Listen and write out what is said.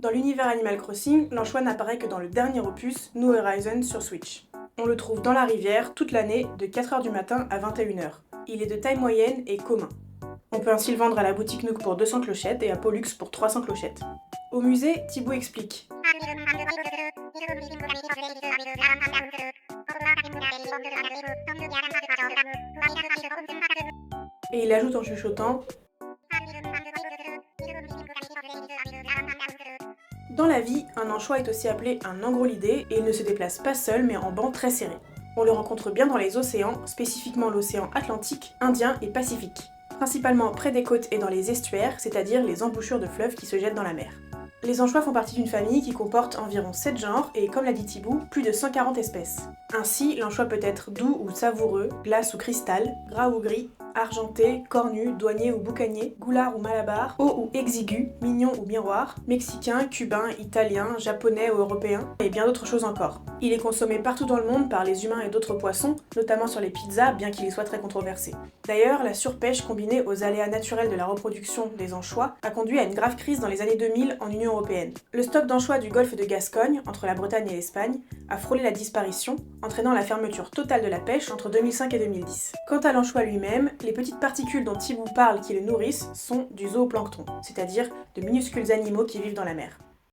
Dans l'univers Animal Crossing, l'anchois n'apparaît que dans le dernier opus, New Horizons sur Switch. On le trouve dans la rivière toute l'année de 4h du matin à 21h. Il est de taille moyenne et commun. On peut ainsi le vendre à la boutique Nook pour 200 clochettes et à Pollux pour 300 clochettes. Au musée, Thibaut explique. Et il ajoute en chuchotant. Dans la vie, un anchois est aussi appelé un angrolidé et il ne se déplace pas seul mais en banc très serré. On le rencontre bien dans les océans, spécifiquement l'océan Atlantique, Indien et Pacifique. Principalement près des côtes et dans les estuaires, c'est-à-dire les embouchures de fleuves qui se jettent dans la mer. Les anchois font partie d'une famille qui comporte environ 7 genres et, comme l'a dit Thibaut, plus de 140 espèces. Ainsi, l'anchois peut être doux ou savoureux, glace ou cristal, gras ou gris, argenté, cornu, douanier ou boucanier, goulard ou malabar, haut ou exigu, mignon ou miroir, mexicain, cubain, italien, japonais ou européen, et bien d'autres choses encore. Il est consommé partout dans le monde par les humains et d'autres poissons, notamment sur les pizzas, bien qu'il y soit très controversé. D'ailleurs, la surpêche combinée aux aléas naturels de la reproduction des anchois a conduit à une grave crise dans les années 2000 en Union européenne. Le stock d'anchois du golfe de Gascogne, entre la Bretagne et l'Espagne, a frôlé la disparition, entraînant la fermeture totale de la pêche entre 2005 et 2010. Quant à l'anchois lui-même, les petites particules dont Thibaut parle qui le nourrissent sont du zooplancton, c'est-à-dire de minuscules animaux qui vivent dans la mer.